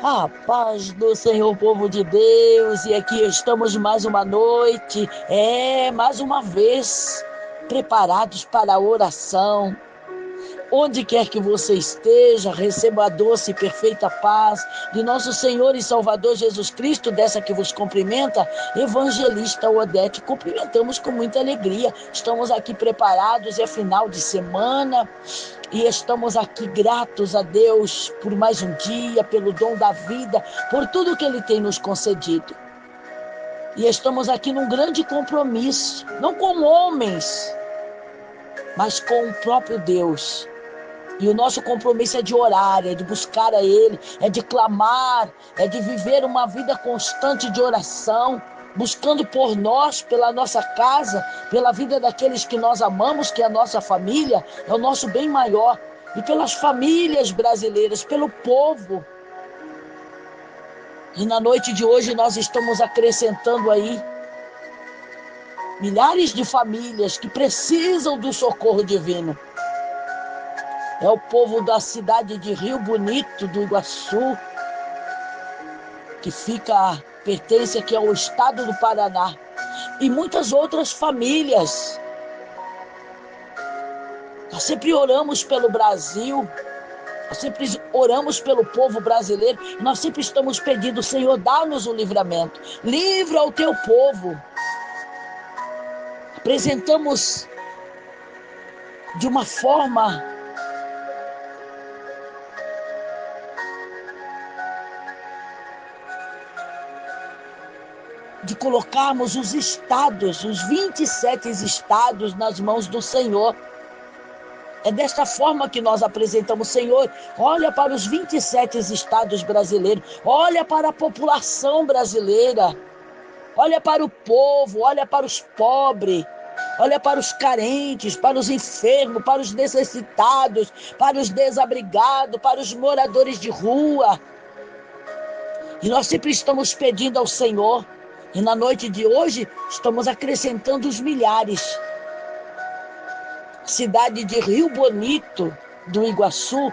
A paz do Senhor, povo de Deus, e aqui estamos mais uma noite, mais uma vez, preparados para a oração. Onde quer que você esteja, receba a doce e perfeita paz de nosso Senhor e Salvador Jesus Cristo, dessa que vos cumprimenta, Evangelista Odete. Cumprimentamos com muita alegria, estamos aqui preparados, é final de semana, e estamos aqui gratos a Deus por mais um dia, pelo dom da vida, por tudo que Ele tem nos concedido. E estamos aqui num grande compromisso, não com homens, mas com o próprio Deus. E o nosso compromisso é de orar, é de buscar a Ele, é de clamar, é de viver uma vida constante de oração, buscando por nós, pela nossa casa, pela vida daqueles que nós amamos, que é a nossa família, é o nosso bem maior, e pelas famílias brasileiras, pelo povo. E na noite de hoje nós estamos acrescentando aí milhares de famílias que precisam do socorro divino. É o povo da cidade de Rio Bonito, do Iguaçu, que pertence aqui ao estado do Paraná. E muitas outras famílias. Nós sempre oramos pelo Brasil, nós sempre oramos pelo povo brasileiro, e nós sempre estamos pedindo: Senhor, dá-nos o livramento, livra o teu povo. Apresentamos de uma forma de colocarmos os estados, os 27 estados nas mãos do Senhor. É desta forma que nós apresentamos: Senhor, olha para os 27 estados brasileiros, olha para a população brasileira, olha para o povo, olha para os pobres, olha para os carentes, para os enfermos, para os necessitados, para os desabrigados, para os moradores de rua. E nós sempre estamos pedindo ao Senhor. E na noite de hoje, estamos acrescentando os milhares. A cidade de Rio Bonito, do Iguaçu,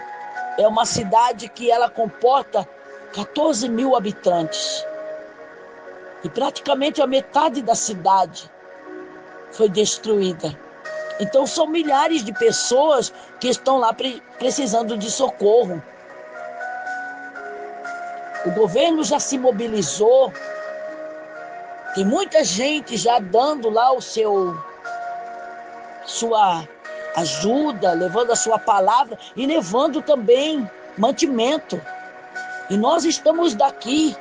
é uma cidade que ela comporta 14 mil habitantes. E praticamente a metade da cidade foi destruída. Então são milhares de pessoas que estão lá precisando de socorro. O governo já se mobilizou. Tem muita gente já dando lá sua ajuda, levando a sua palavra e levando também mantimento. E nós estamos daqui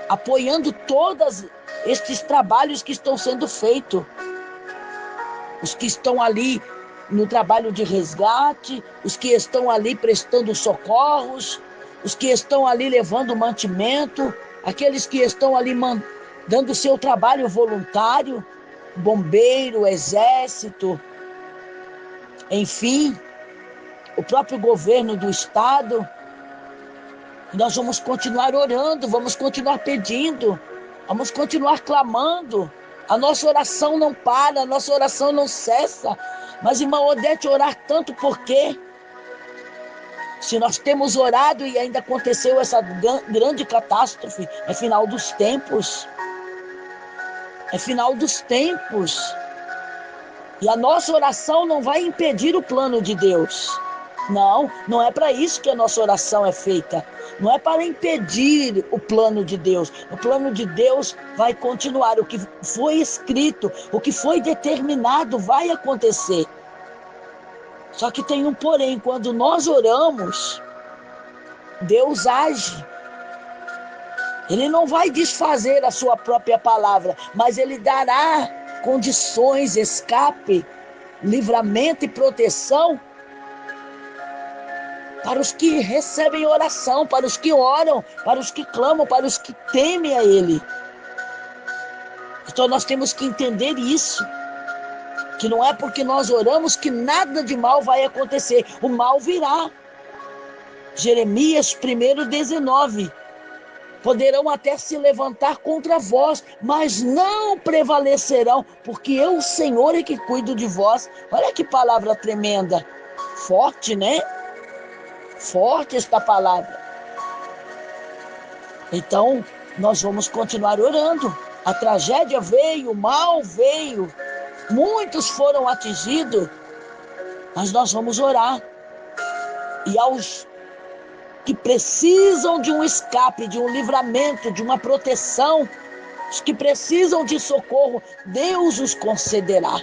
apoiando todos estes trabalhos que estão sendo feitos. Os que estão ali no trabalho de resgate, os que estão ali prestando socorros, os que estão ali levando mantimento, aqueles que estão ali dando seu trabalho voluntário, bombeiro, exército, enfim, o próprio governo do estado. Nós vamos continuar orando, vamos continuar pedindo, vamos continuar clamando. A nossa oração não para, a nossa oração não cessa. Mas, irmã Odete, orar tanto por quê? Se nós temos orado e ainda aconteceu essa grande catástrofe, é final dos tempos. É final dos tempos. E a nossa oração não vai impedir o plano de Deus. Não, não é para isso que a nossa oração é feita. Não é para impedir o plano de Deus. O plano de Deus vai continuar. O que foi escrito, o que foi determinado vai acontecer. Só que tem um porém: quando nós oramos, Deus age. Ele não vai desfazer a sua própria palavra, mas Ele dará condições, escape, livramento e proteção para os que recebem oração, para os que oram, para os que clamam, para os que temem a Ele. Então nós temos que entender isso, que não é porque nós oramos que nada de mal vai acontecer. O mal virá. Jeremias 1:19. Poderão até se levantar contra vós, mas não prevalecerão, porque eu, o Senhor, é que cuido de vós. Olha que palavra tremenda. Forte, né? Forte esta palavra. Então, nós vamos continuar orando. A tragédia veio, o mal veio, muitos foram atingidos, mas nós vamos orar. E aos que precisam de um escape, de um livramento, de uma proteção, os que precisam de socorro, Deus os concederá.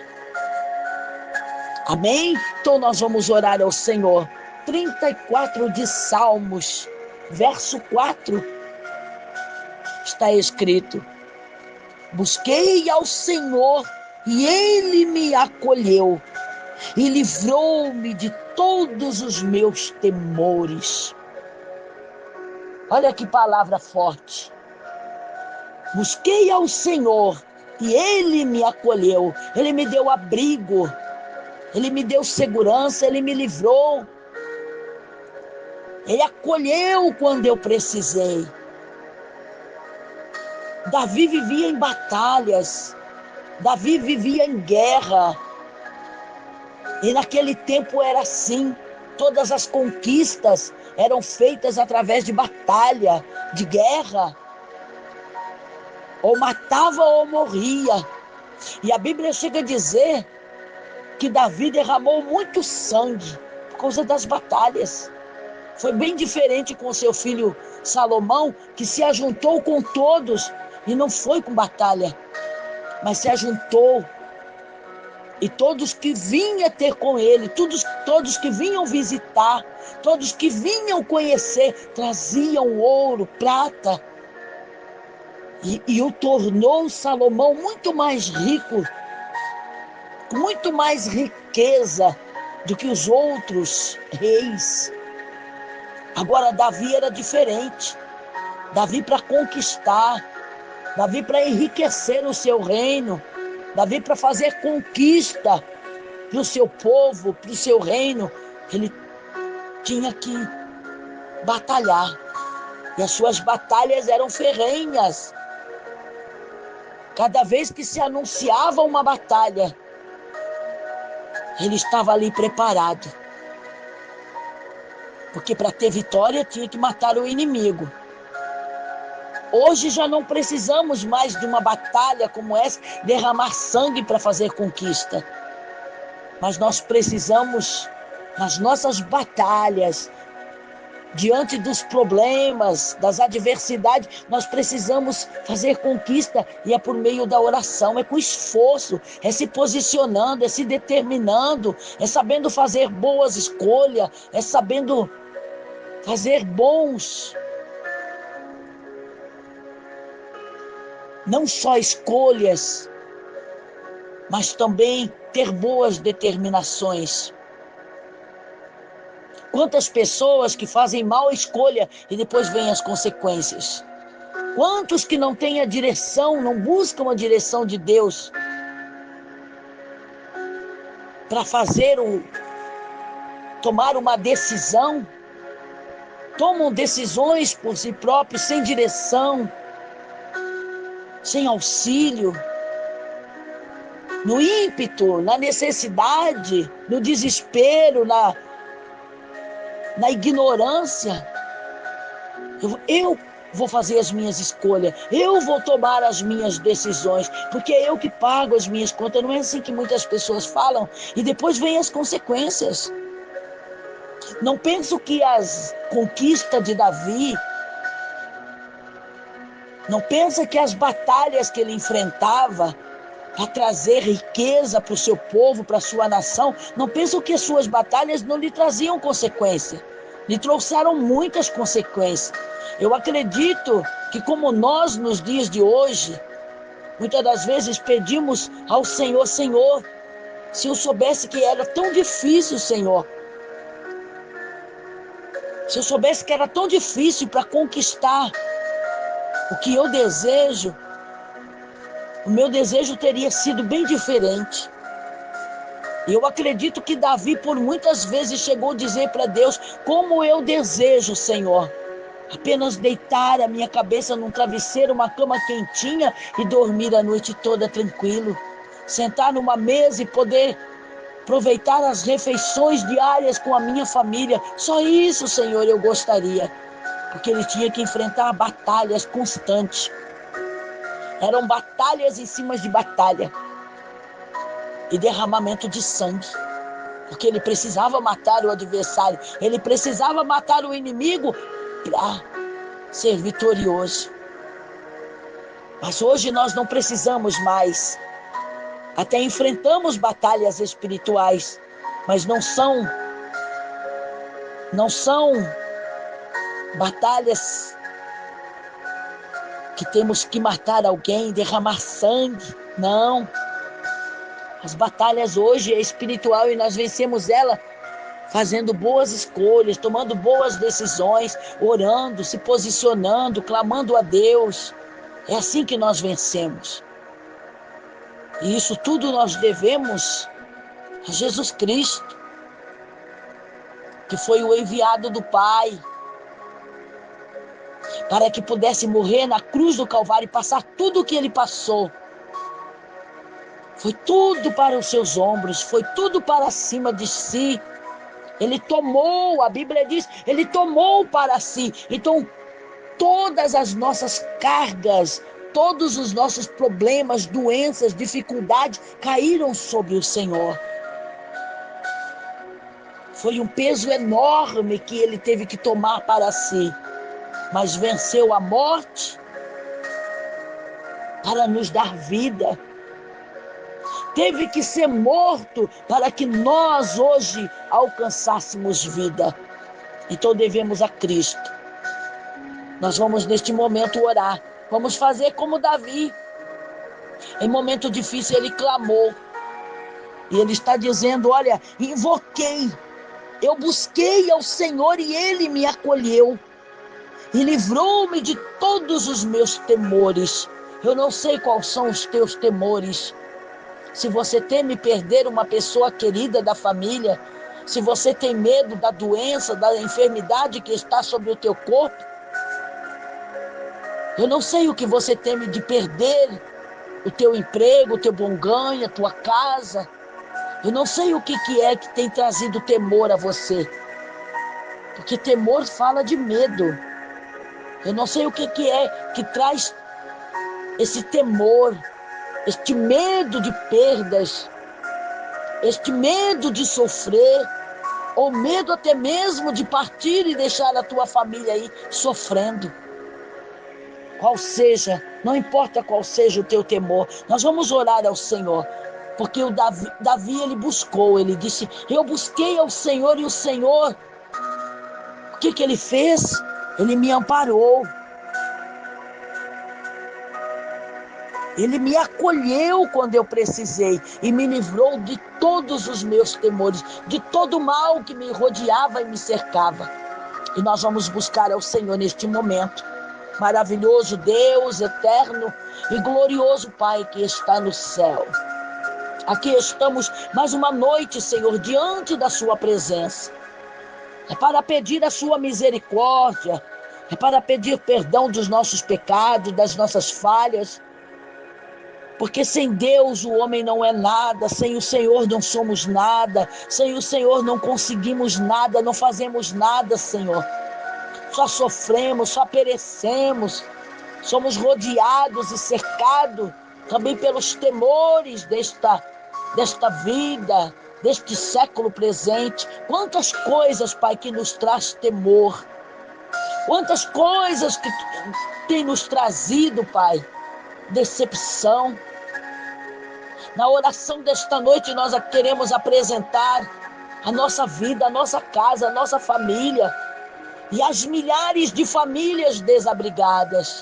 Amém? Então nós vamos orar ao Senhor. 34 de Salmos, verso 4, está escrito: busquei ao Senhor e Ele me acolheu e livrou-me de todos os meus temores. Olha que palavra forte. Busquei ao Senhor e Ele me acolheu. Ele me deu abrigo, Ele me deu segurança, Ele me livrou. Ele acolheu quando eu precisei. Davi vivia em batalhas, Davi vivia em guerra. E naquele tempo era assim. Todas as conquistas eram feitas através de batalha, de guerra. Ou matava ou morria. E a Bíblia chega a dizer que Davi derramou muito sangue por causa das batalhas. Foi bem diferente com seu filho Salomão, que se ajuntou com todos e não foi com batalha, mas se ajuntou. E todos que vinham ter com ele, todos que vinham visitar, todos que vinham conhecer, traziam ouro, prata. E o tornou Salomão muito mais rico, com muito mais riqueza do que os outros reis. Agora Davi era diferente. Davi para conquistar, Davi para enriquecer o seu reino, Davi para fazer conquista para o seu povo, para o seu reino, ele tinha que batalhar. E as suas batalhas eram ferrenhas. Cada vez que se anunciava uma batalha, ele estava ali preparado. Porque para ter vitória tinha que matar o inimigo. Hoje já não precisamos mais de uma batalha como essa, derramar sangue para fazer conquista. Mas nós precisamos, nas nossas batalhas, diante dos problemas, das adversidades, nós precisamos fazer conquista, e é por meio da oração, é com esforço, é se posicionando, é se determinando, é sabendo fazer boas escolhas, é sabendo fazer bons, não só escolhas, mas também ter boas determinações. Quantas pessoas que fazem mal escolha e depois vêm as consequências? Quantos que não têm a direção, não buscam a direção de Deus para tomar uma decisão, tomam decisões por si próprios, sem direção, sem auxílio, no ímpeto, na necessidade, no desespero, na ignorância. Eu vou fazer as minhas escolhas, eu vou tomar as minhas decisões, porque é eu que pago as minhas contas. Não é assim que muitas pessoas falam, e depois vêm as consequências. Não penso que as conquistas de Davi, não pensa que as batalhas que ele enfrentava para trazer riqueza para o seu povo, para a sua nação, não penso que as suas batalhas não lhe traziam consequência. Lhe trouxeram muitas consequências. Eu acredito que, como nós nos dias de hoje, muitas das vezes pedimos ao Senhor: Senhor, se eu soubesse que era tão difícil, Senhor, se eu soubesse que era tão difícil para conquistar o que eu desejo, o meu desejo teria sido bem diferente. E eu acredito que Davi, por muitas vezes, chegou a dizer para Deus: como eu desejo, Senhor, apenas deitar a minha cabeça num travesseiro, uma cama quentinha e dormir a noite toda tranquilo. Sentar numa mesa e poder aproveitar as refeições diárias com a minha família. Só isso, Senhor, eu gostaria. porque ele tinha que enfrentar batalhas constantes. Eram batalhas em cima de batalha e derramamento de sangue, porque ele precisava matar o adversário, ele precisava matar o inimigo para ser vitorioso. Mas hoje nós não precisamos mais. Até enfrentamos batalhas espirituais, mas não são batalhas que temos que matar alguém, derramar sangue. Não. As batalhas hoje é espiritual e nós vencemos ela fazendo boas escolhas, tomando boas decisões, orando, se posicionando, clamando a Deus. É assim que nós vencemos. E isso tudo nós devemos a Jesus Cristo, que foi o enviado do Pai, para que pudesse morrer na cruz do Calvário e passar tudo o que ele passou. Foi tudo para os seus ombros, foi tudo para cima de si. Ele tomou, a Bíblia diz, ele tomou para si. Então, todas as nossas cargas, todos os nossos problemas, doenças, dificuldades, caíram sobre o Senhor. Foi um peso enorme que ele teve que tomar para si, mas venceu a morte para nos dar vida. Teve que ser morto para que nós hoje alcançássemos vida. Então devemos a Cristo. Nós vamos neste momento orar. Vamos fazer como Davi. Em momento difícil ele clamou. E ele está dizendo, olha, invoquei. Eu busquei ao Senhor e ele me acolheu. E livrou-me de todos os meus temores. Eu não sei quais são os teus temores. Se você teme perder uma pessoa querida da família, se você tem medo da doença, da enfermidade que está sobre o teu corpo, eu não sei o que você teme de perder, o teu emprego, o teu bom ganho, a tua casa. Eu não sei o que é que tem trazido temor a você, porque temor fala de medo. Eu não sei o que é que traz esse temor, este medo de perdas, este medo de sofrer, ou medo até mesmo de partir e deixar a tua família aí sofrendo. Qual seja, não importa qual seja o teu temor, nós vamos orar ao Senhor, porque o Davi ele buscou, ele disse, eu busquei ao Senhor e o Senhor, o que ele fez? Ele me amparou. Ele me acolheu quando eu precisei e me livrou de todos os meus temores, de todo o mal que me rodeava e me cercava. E nós vamos buscar ao Senhor neste momento. Maravilhoso Deus, eterno e glorioso Pai que está no céu. Aqui estamos mais uma noite, Senhor, diante da sua presença. É para pedir a sua misericórdia, é para pedir perdão dos nossos pecados, das nossas falhas. Porque sem Deus o homem não é nada, sem o Senhor não somos nada, sem o Senhor não conseguimos nada, não fazemos nada, Senhor. Só sofremos, só perecemos, somos rodeados e cercados também pelos temores desta vida, deste século presente. Quantas coisas, Pai, que nos traz temor, quantas coisas que tem nos trazido, Pai, decepção. Na oração desta noite nós queremos apresentar a nossa vida, a nossa casa, a nossa família e as milhares de famílias desabrigadas.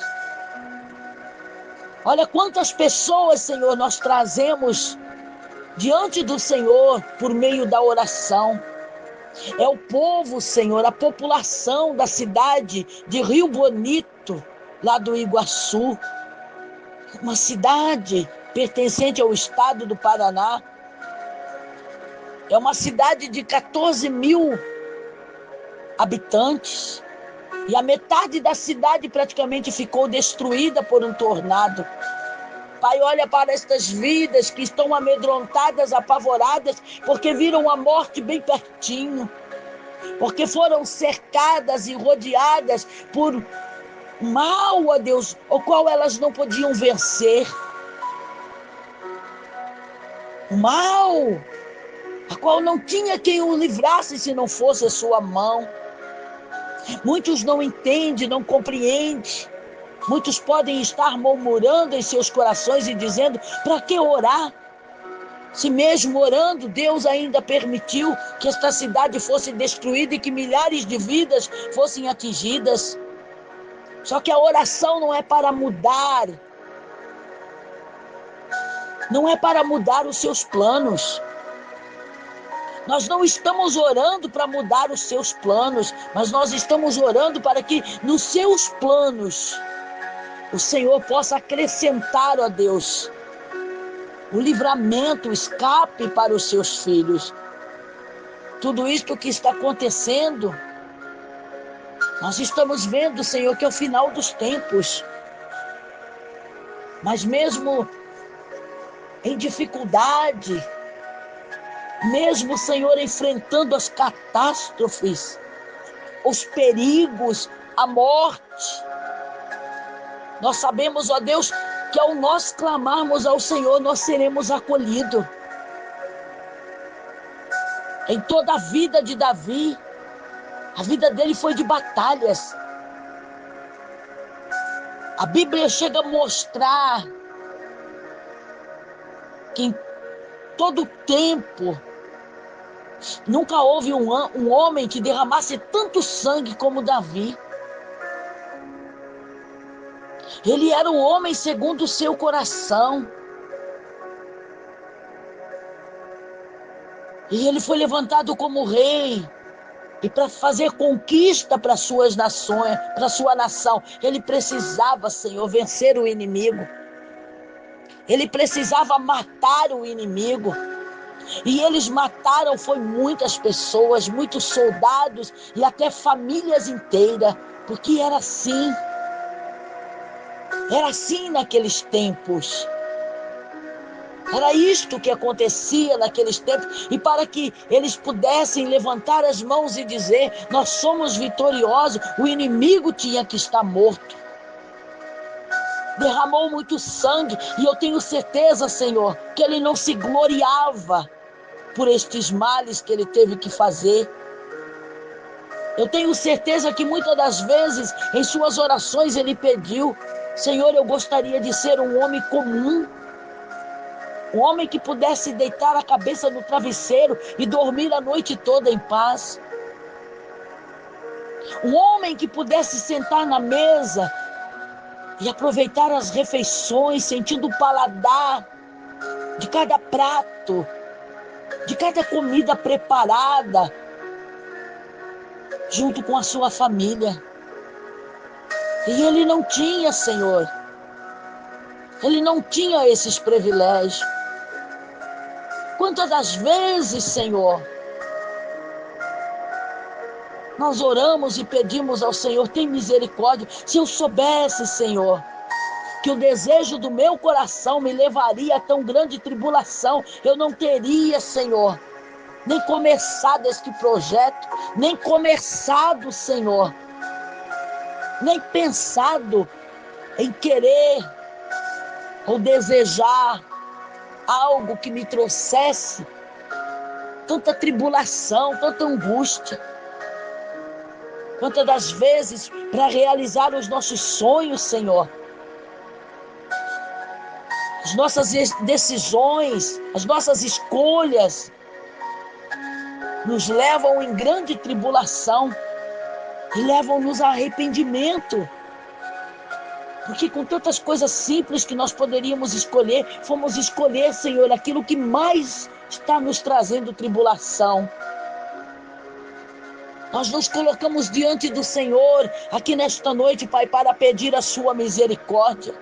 Olha quantas pessoas, Senhor, nós trazemos diante do Senhor por meio da oração. É o povo, Senhor, a população da cidade de Rio Bonito, lá do Iguaçu, uma cidade pertencente ao estado do Paraná. É uma cidade de 14 mil habitantes e a metade da cidade praticamente ficou destruída por um tornado. Pai, olha para estas vidas que estão amedrontadas, apavoradas, porque viram a morte bem pertinho. porque foram cercadas e rodeadas por mal, ó Deus, o qual elas não podiam vencer. O mal, a qual não tinha quem o livrasse se não fosse a sua mão. Muitos não entendem, não compreendem. Muitos podem estar murmurando em seus corações e dizendo: para que orar? Se mesmo orando, Deus ainda permitiu que esta cidade fosse destruída e que milhares de vidas fossem atingidas. Só que a oração não é para mudar. Não é para mudar os seus planos. Nós não estamos orando para mudar os seus planos, mas nós estamos orando para que nos seus planos o Senhor possa acrescentar, ó Deus, o livramento, o escape para os seus filhos. Tudo isto que está acontecendo, nós estamos vendo, Senhor, que é o final dos tempos. Mas mesmo em dificuldade, mesmo, Senhor, enfrentando as catástrofes, os perigos, a morte, nós sabemos, ó Deus, que ao nós clamarmos ao Senhor, nós seremos acolhidos. Em toda a vida de Davi, a vida dele foi de batalhas. A Bíblia chega a mostrar que em todo tempo, nunca houve um homem que derramasse tanto sangue como Davi. Ele era um homem segundo o seu coração. E ele foi levantado como rei. E para fazer conquista para suas nações, para sua nação, ele precisava, Senhor, vencer o inimigo. Ele precisava matar o inimigo. E eles mataram, foi muitas pessoas, muitos soldados e até famílias inteiras, porque era assim. Era assim naqueles tempos. Era isto que acontecia naqueles tempos. E para que eles pudessem levantar as mãos e dizer: nós somos vitoriosos, o inimigo tinha que estar morto. Derramou muito sangue. E eu tenho certeza, Senhor, que ele não se gloriava por estes males que ele teve que fazer. Eu tenho certeza que muitas das vezes, em suas orações, ele pediu: Senhor, eu gostaria de ser um homem comum. Um homem que pudesse deitar a cabeça no travesseiro e dormir a noite toda em paz. Um homem que pudesse sentar na mesa e aproveitar as refeições, sentindo o paladar de cada prato, de cada comida preparada, junto com a sua família. E ele não tinha, Senhor. Ele não tinha esses privilégios. Quantas das vezes, Senhor, nós oramos e pedimos ao Senhor: tem misericórdia. Se eu soubesse, Senhor, que o desejo do meu coração me levaria a tão grande tribulação, eu não teria, Senhor, nem começado este projeto, nem começado, Senhor, nem pensado em querer ou desejar algo que me trouxesse tanta tribulação, tanta angústia. Quantas das vezes, para realizar os nossos sonhos, Senhor, as nossas decisões, as nossas escolhas nos levam em grande tribulação e levam-nos a arrependimento. Porque com tantas coisas simples que nós poderíamos escolher, fomos escolher, Senhor, aquilo que mais está nos trazendo tribulação. Nós nos colocamos diante do Senhor aqui nesta noite, Pai, para pedir a sua misericórdia.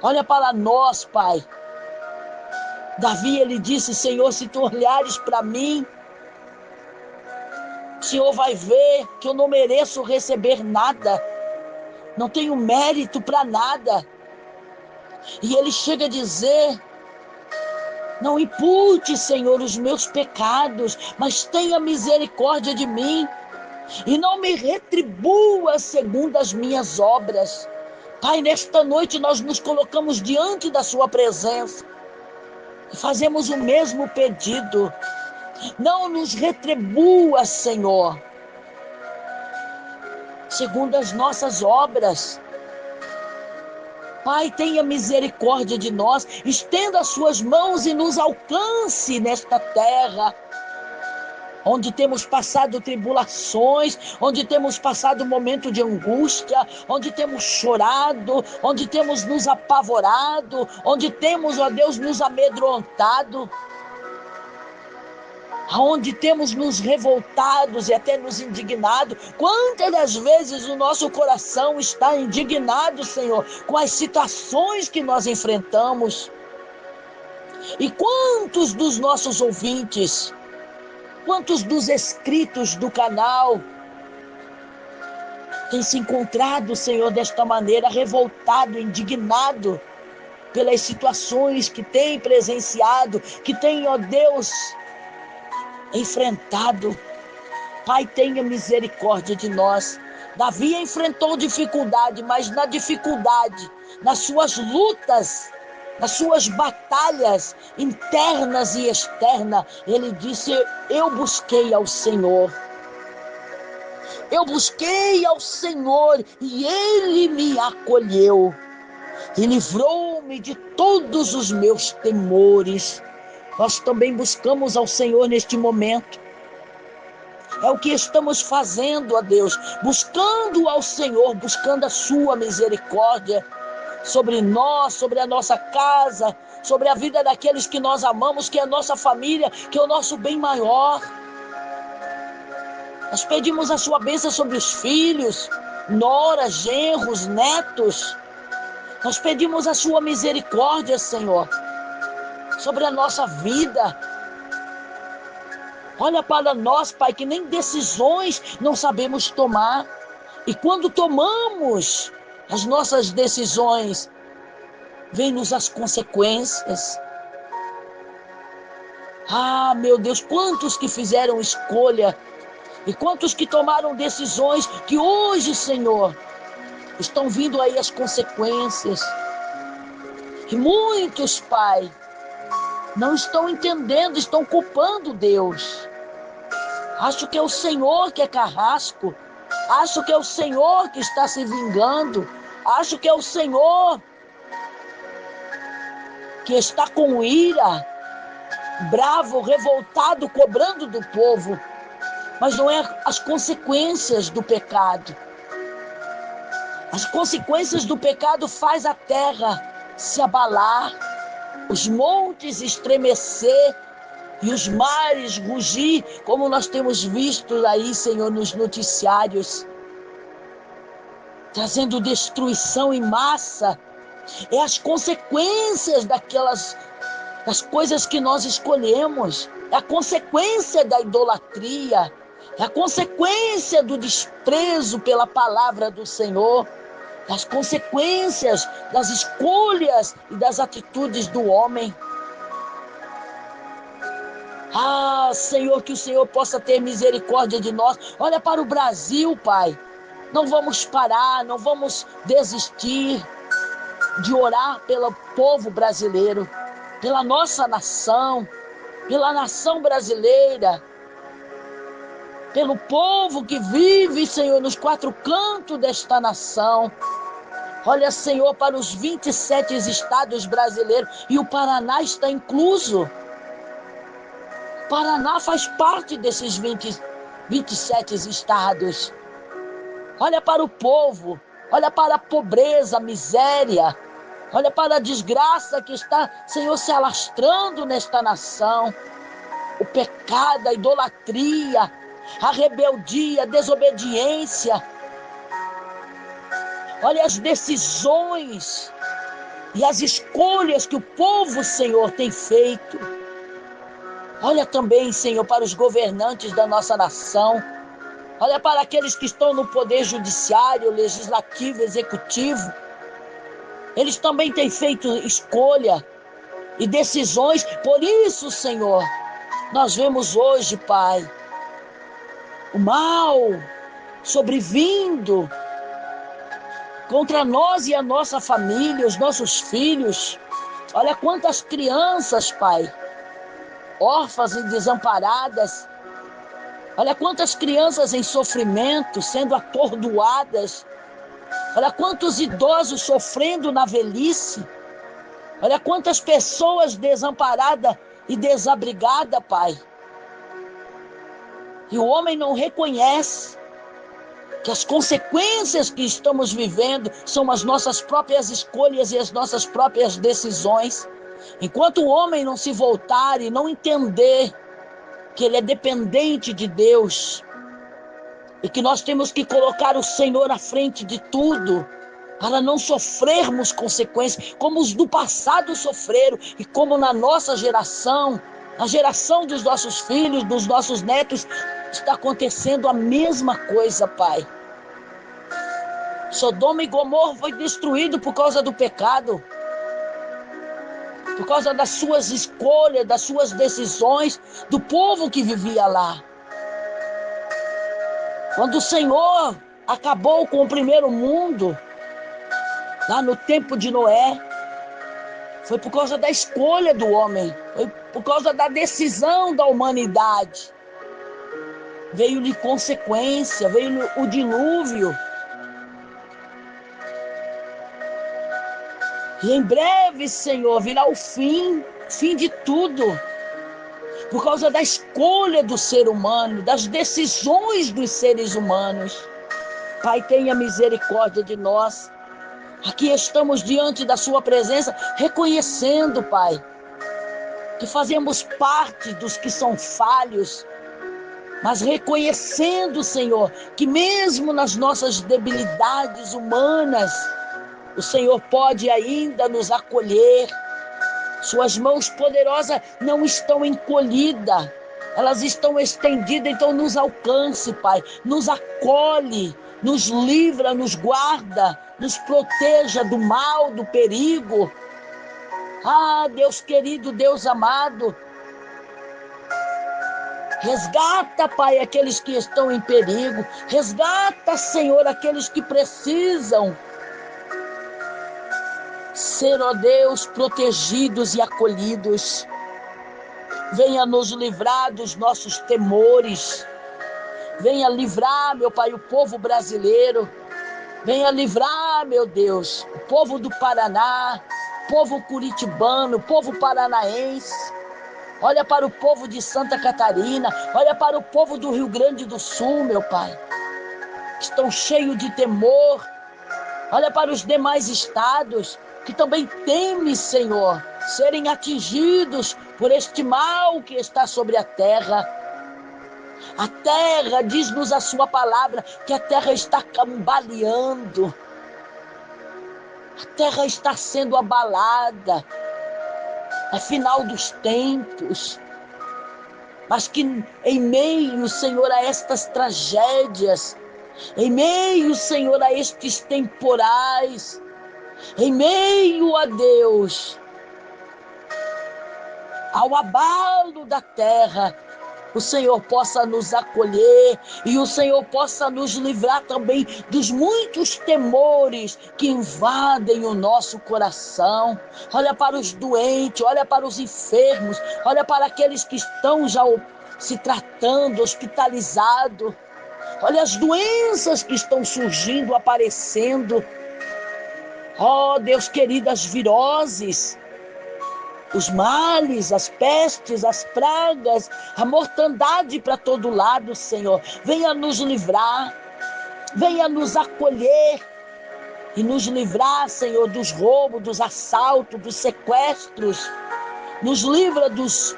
Olha para nós, Pai. Davi, ele disse: Senhor, se tu olhares para mim, o Senhor vai ver que eu não mereço receber nada. Não tenho mérito para nada. E ele chega a dizer Não impute, Senhor, os meus pecados, mas tenha misericórdia de mim e não me retribua segundo as minhas obras. Pai, nesta noite nós nos colocamos diante da sua presença e fazemos o mesmo pedido. Não nos retribua, Senhor, segundo as nossas obras. Pai, tenha misericórdia de nós, estenda as suas mãos e nos alcance nesta terra, onde temos passado tribulações, onde temos passado momento de angústia, onde temos chorado, onde temos nos apavorado, onde temos, ó Deus, nos amedrontado, onde temos nos revoltados e até nos indignado. Quantas das vezes o nosso coração está indignado, Senhor, com as situações que nós enfrentamos? E quantos dos nossos ouvintes, quantos dos inscritos do canal têm se encontrado, Senhor, desta maneira, revoltado, indignado pelas situações que têm presenciado, que têm, ó Deus, enfrentado? Pai, tenha misericórdia de nós. Davi enfrentou dificuldade, mas na dificuldade, nas suas lutas, nas suas batalhas internas e externas, ele disse: eu busquei ao Senhor. Eu busquei ao Senhor e Ele me acolheu e livrou-me de todos os meus temores. Nós também buscamos ao Senhor neste momento. É o que estamos fazendo, ó Deus, buscando ao Senhor, buscando a sua misericórdia sobre nós, sobre a nossa casa, sobre a vida daqueles que nós amamos, que é a nossa família, que é o nosso bem maior. Nós pedimos a sua bênção sobre os filhos, noras, genros, netos. Nós pedimos a sua misericórdia, Senhor, sobre a nossa vida. Olha para nós, Pai, que nem decisões não sabemos tomar. E quando tomamos as nossas decisões, vem-nos as consequências. Ah, meu Deus, quantos que fizeram escolha e quantos que tomaram decisões que hoje, Senhor, estão vindo aí as consequências. E muitos, Pai, não estão entendendo, estão culpando Deus. Acho que é o Senhor que é carrasco. Acho que é o Senhor que está se vingando. Acho que é o Senhor que está com ira, bravo, revoltado, cobrando do povo. Mas não é as consequências do pecado. As consequências do pecado faz a terra se abalar, os montes estremecer e os mares rugir, como nós temos visto aí, Senhor, nos noticiários, trazendo destruição em massa. É as consequências das coisas que nós escolhemos, é a consequência da idolatria, é a consequência do desprezo pela palavra do Senhor, as consequências das escolhas e das atitudes do homem. Ah, Senhor, que o Senhor possa ter misericórdia de nós. Olha para o Brasil, Pai. Não vamos parar, não vamos desistir de orar pelo povo brasileiro, pela nossa nação, pela nação brasileira, pelo povo que vive, Senhor, nos quatro cantos desta nação. Olha, Senhor, para os 27 estados brasileiros, e o Paraná está incluso. O Paraná faz parte desses 27 estados. Olha para o povo, olha para a pobreza, a miséria, olha para a desgraça que está, Senhor, se alastrando nesta nação. O pecado, a idolatria, a rebeldia, a desobediência. Olha as decisões e as escolhas que o povo, Senhor, tem feito. Olha também, Senhor, para os governantes da nossa nação. Olha para aqueles que estão no poder judiciário, legislativo, executivo. Eles também têm feito escolha. e decisões. Por isso, Senhor, nós vemos hoje, Pai, o mal sobrevindo contra nós e a nossa família, os nossos filhos. Olha quantas crianças, Pai, órfãs e desamparadas. Olha quantas crianças em sofrimento, sendo atordoadas. Olha quantos idosos sofrendo na velhice. Olha quantas pessoas desamparadas e desabrigadas, Pai. E o homem não reconhece que as consequências que estamos vivendo são as nossas próprias escolhas e as nossas próprias decisões. Enquanto o homem não se voltar e não entender que ele é dependente de Deus e que nós temos que colocar o Senhor à frente de tudo para não sofrermos consequências como os do passado sofreram e como na nossa geração, na geração dos nossos filhos, dos nossos netos, está acontecendo a mesma coisa, Pai. Sodoma e Gomorra foi destruído por causa do pecado, por causa das suas escolhas, das suas decisões, do povo que vivia lá. Quando o Senhor acabou com o primeiro mundo, lá no tempo de Noé, foi por causa da escolha do homem, foi por causa da decisão da humanidade. Veio-lhe consequência, veio o dilúvio. E em breve, Senhor, virá o fim de tudo. Por causa da escolha do ser humano, das decisões dos seres humanos. Pai, tenha misericórdia de nós. Aqui estamos diante da sua presença, reconhecendo, Pai, que fazemos parte dos que são falhos, mas reconhecendo, Senhor, que mesmo nas nossas debilidades humanas, o Senhor pode ainda nos acolher. Suas mãos poderosas não estão encolhidas, elas estão estendidas, então nos alcance, Pai, nos acolhe, nos livra, nos guarda, nos proteja do mal, do perigo. Ah, Deus querido, Deus amado, resgata, Pai, aqueles que estão em perigo, resgata, Senhor, aqueles que precisam ser, ó Deus, protegidos e acolhidos. Venha nos livrar dos nossos temores. Venha livrar, meu Pai, o povo brasileiro. Venha livrar, meu Deus, o povo do Paraná, o povo curitibano, o povo paranaense. Olha para o povo de Santa Catarina, olha para o povo do Rio Grande do Sul, meu Pai. Estão cheios de temor. Olha para os demais estados que também temem, Senhor, serem atingidos por este mal que está sobre a terra. A terra, diz-nos a sua palavra, que a terra está cambaleando. A terra está sendo abalada. É final dos tempos. Mas que em meio, Senhor, a estas tragédias, em meio, Senhor, a estes temporais, em meio a Deus, ao abalo da terra, o Senhor possa nos acolher e o Senhor possa nos livrar também dos muitos temores que invadem o nosso coração. Olha para os doentes, olha para os enfermos, olha para aqueles que estão já se tratando, hospitalizados. Olha as doenças que estão surgindo, aparecendo. Oh, Deus querido, as viroses, os males, as pestes, as pragas, a mortandade para todo lado, Senhor. Venha nos livrar, venha nos acolher e nos livrar, Senhor, dos roubos, dos assaltos, dos sequestros. Nos livra dos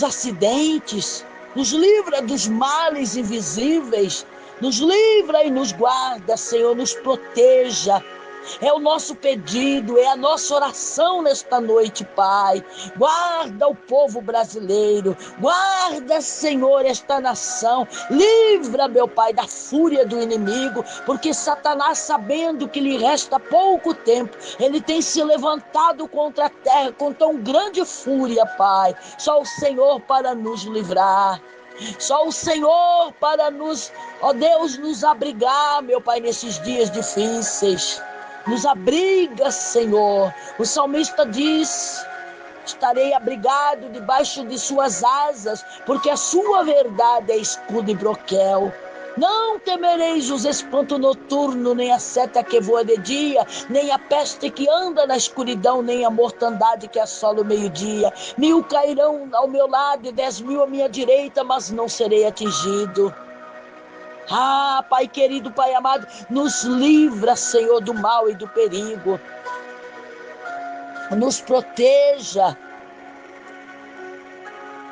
acidentes, nos livra dos males invisíveis, nos livra e nos guarda, Senhor, nos proteja. É o nosso pedido, é a nossa oração nesta noite, Pai. Guarda o povo brasileiro, guarda, Senhor, esta nação. Livra, meu Pai, da fúria do inimigo, porque Satanás, sabendo que lhe resta pouco tempo, ele tem se levantado contra a terra com tão grande fúria, Pai. Só o Senhor para nos livrar. Só o Senhor para nos, ó Deus, nos abrigar, meu Pai, nesses dias difíceis. Nos abriga, Senhor. O salmista diz: estarei abrigado debaixo de suas asas, porque a sua verdade é escudo e broquel. Não temereis os espantos noturnos, nem a seta que voa de dia, nem a peste que anda na escuridão, nem a mortandade que assola o meio-dia. 1000 cairão ao meu lado e 10.000 à minha direita, mas não serei atingido. Ah, Pai querido, Pai amado, nos livra, Senhor, do mal e do perigo. Nos proteja.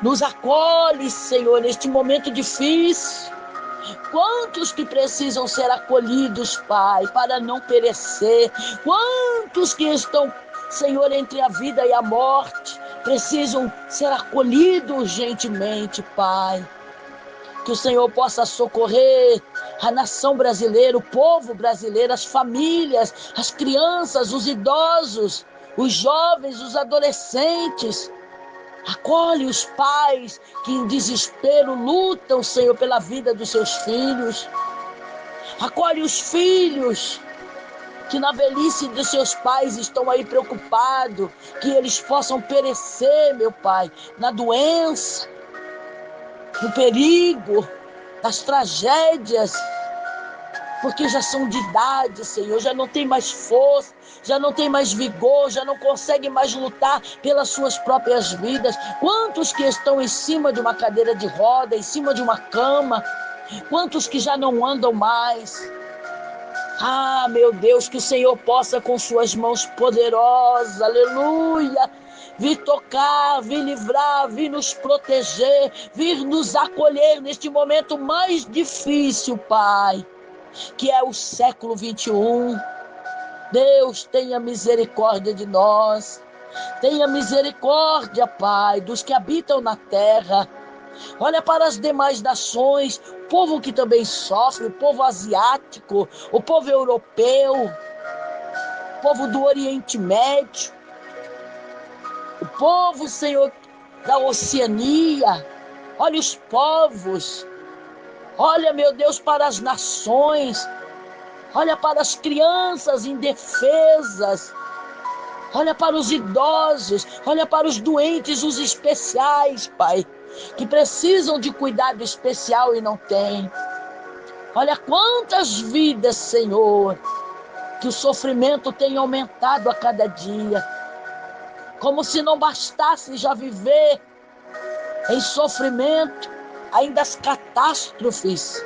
Nos acolhe, Senhor, neste momento difícil. Quantos que precisam ser acolhidos, Pai, para não perecer? Quantos que estão, Senhor, entre a vida e a morte, precisam ser acolhidos urgentemente, Pai. Que o Senhor possa socorrer a nação brasileira, o povo brasileiro, as famílias, as crianças, os idosos, os jovens, os adolescentes. Acolhe os pais que em desespero lutam, Senhor, pela vida dos seus filhos. Acolhe os filhos que na velhice dos seus pais estão aí preocupados, que eles possam perecer, meu Pai, na doença, no perigo, nas tragédias, porque já são de idade, Senhor, já não tem mais força, já não tem mais vigor, já não consegue mais lutar pelas suas próprias vidas. Quantos que estão em cima de uma cadeira de roda, em cima de uma cama, quantos que já não andam mais. Ah, meu Deus, que o Senhor possa com suas mãos poderosas, aleluia, vir tocar, vir livrar, vir nos proteger, vir nos acolher neste momento mais difícil, Pai, que é o século 21. Deus, tenha misericórdia de nós. Tenha misericórdia, Pai, dos que habitam na terra. Olha para as demais nações, o povo que também sofre, o povo asiático, o povo europeu, o povo do Oriente Médio, o povo, Senhor, da Oceania. Olha os povos. Olha, meu Deus, para as nações. Olha para as crianças indefesas. Olha para os idosos. Olha para os doentes, os especiais, Pai, que precisam de cuidado especial e não têm. Olha quantas vidas, Senhor, que o sofrimento tem aumentado a cada dia. Como se não bastasse já viver em sofrimento, ainda as catástrofes,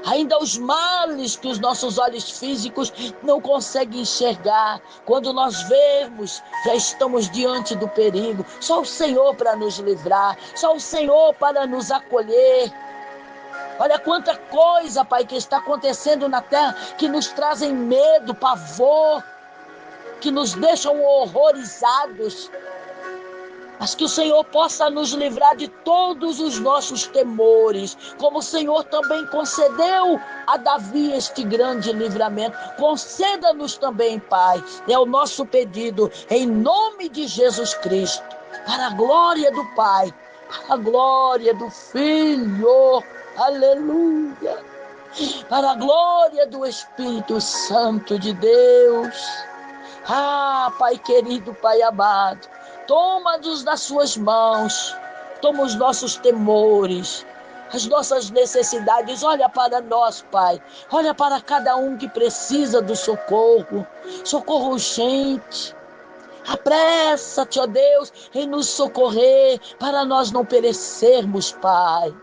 ainda os males que os nossos olhos físicos não conseguem enxergar. Quando nós vemos, já estamos diante do perigo. Só o Senhor para nos livrar, só o Senhor para nos acolher. Olha quanta coisa, Pai, que está acontecendo na terra, que nos trazem medo, pavor, que nos deixam horrorizados. Mas que o Senhor possa nos livrar de todos os nossos temores, como o Senhor também concedeu a Davi este grande livramento. Conceda-nos também, Pai, é o nosso pedido, em nome de Jesus Cristo, para a glória do Pai, para a glória do Filho, aleluia, para a glória do Espírito Santo de Deus. Ah, Pai querido, Pai amado, toma-nos nas suas mãos, toma os nossos temores, as nossas necessidades. Olha para nós, Pai, olha para cada um que precisa do socorro, socorro urgente. Apressa-te, ó Deus, em nos socorrer, para nós não perecermos, Pai.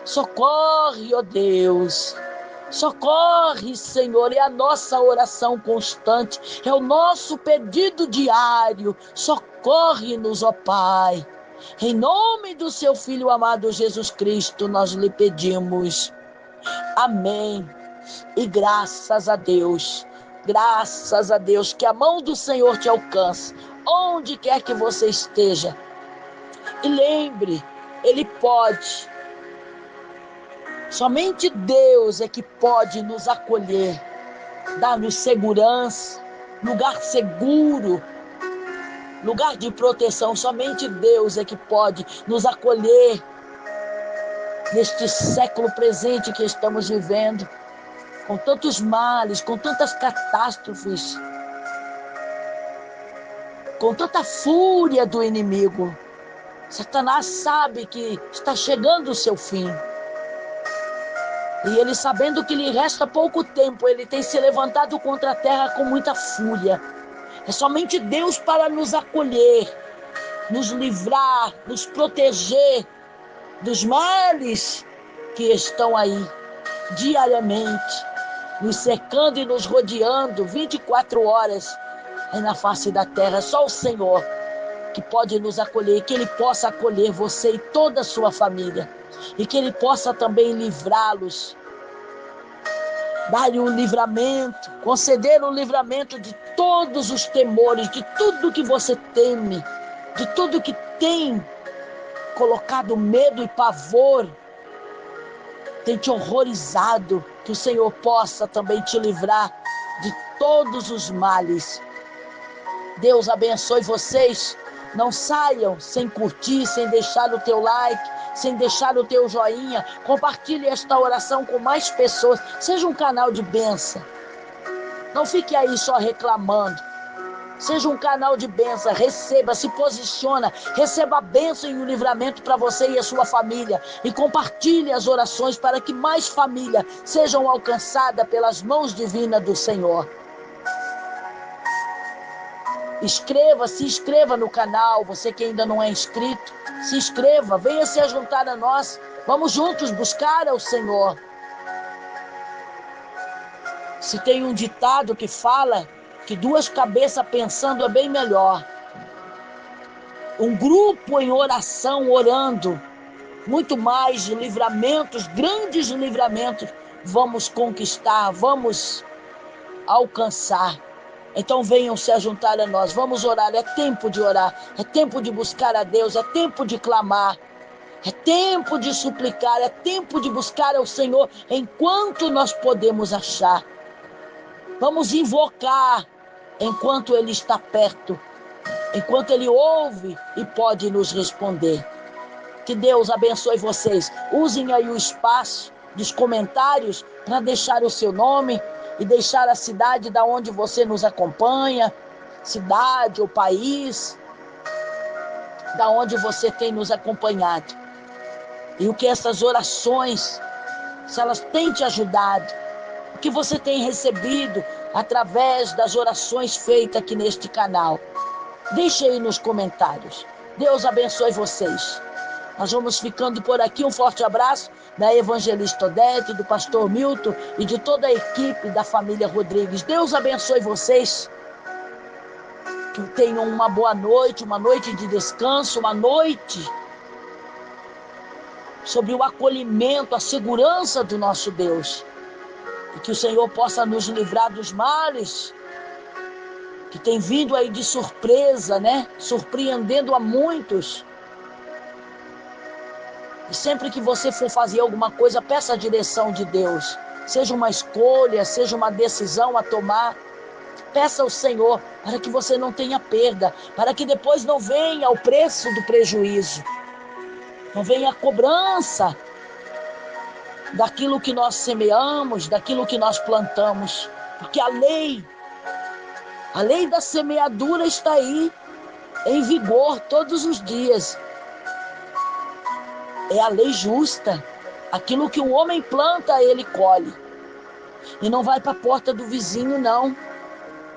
Socorre, ó Deus. Socorre, Senhor, é a nossa oração constante, é o nosso pedido diário. Socorre-nos, ó Pai. Em nome do seu Filho amado Jesus Cristo, nós lhe pedimos. Amém. E graças a Deus. Graças a Deus, que a mão do Senhor te alcance, onde quer que você esteja. E lembre, Ele pode. Somente Deus é que pode nos acolher, dar-nos segurança, lugar seguro, lugar de proteção. Somente Deus é que pode nos acolher neste século presente que estamos vivendo, com tantos males, com tantas catástrofes, com tanta fúria do inimigo. Satanás sabe que está chegando o seu fim. E ele, sabendo que lhe resta pouco tempo, ele tem se levantado contra a terra com muita fúria. É somente Deus para nos acolher, nos livrar, nos proteger dos males que estão aí diariamente, nos cercando e nos rodeando 24 horas aí na face da terra. Só o Senhor que pode nos acolher, que Ele possa acolher você e toda a sua família, e que Ele possa também livrá-los, dar-lhe um livramento, conceder um livramento de todos os temores, de tudo que você teme, de tudo que tem colocado medo e pavor, tem te horrorizado. Que o Senhor possa também te livrar de todos os males. Deus abençoe vocês. Não saiam sem curtir, sem deixar o teu like, sem deixar o teu joinha. Compartilhe esta oração com mais pessoas. Seja um canal de bênção. Não fique aí só reclamando. Seja um canal de bênção. Receba, se posiciona. Receba a bênção e o livramento para você e a sua família. E compartilhe as orações para que mais famílias sejam alcançadas pelas mãos divinas do Senhor. Se inscreva no canal, você que ainda não é inscrito, se inscreva, venha se juntar a nós, vamos juntos buscar ao Senhor. Se tem um ditado que fala que duas cabeças pensando é bem melhor. Um grupo em oração, orando, muito mais livramentos, grandes livramentos, vamos conquistar, vamos alcançar. Então venham se juntar a nós, vamos orar, é tempo de orar, é tempo de buscar a Deus, é tempo de clamar, é tempo de suplicar, é tempo de buscar ao Senhor enquanto nós podemos achar. Vamos invocar enquanto Ele está perto, enquanto Ele ouve e pode nos responder. Que Deus abençoe vocês, usem aí o espaço dos comentários para deixar o seu nome, e deixar a cidade da onde você nos acompanha, cidade ou país, da onde você tem nos acompanhado. E o que essas orações, se elas têm te ajudado, o que você tem recebido através das orações feitas aqui neste canal. Deixe aí nos comentários. Deus abençoe vocês. Nós vamos ficando por aqui. Um forte abraço da evangelista Odete, do pastor Milton e de toda a equipe da família Rodrigues. Deus abençoe vocês. Que tenham uma boa noite, uma noite de descanso, uma noite sobre o acolhimento, a segurança do nosso Deus. E que o Senhor possa nos livrar dos males que tem vindo aí de surpresa, né? Surpreendendo a muitos. E sempre que você for fazer alguma coisa, peça a direção de Deus. Seja uma escolha, seja uma decisão a tomar. Peça ao Senhor para que você não tenha perda, para que depois não venha o preço do prejuízo. Não venha a cobrança daquilo que nós semeamos, daquilo que nós plantamos. Porque a lei da semeadura está aí, em vigor todos os dias. É a lei justa. Aquilo que o homem planta, ele colhe. E não vai para a porta do vizinho, não.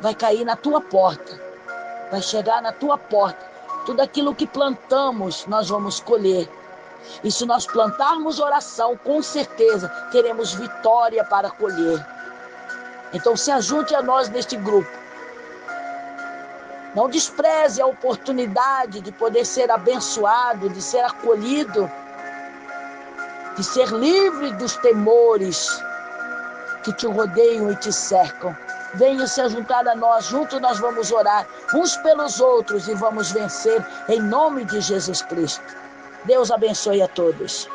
Vai cair na tua porta. Vai chegar na tua porta. Tudo aquilo que plantamos, nós vamos colher. E se nós plantarmos oração, com certeza teremos vitória para colher. Então se ajunte a nós neste grupo. Não despreze a oportunidade de poder ser abençoado, de ser acolhido, de ser livre dos temores que te rodeiam e te cercam. venham se juntar a nós. Juntos nós vamos orar uns pelos outros e vamos vencer em nome de Jesus Cristo. Deus abençoe a todos.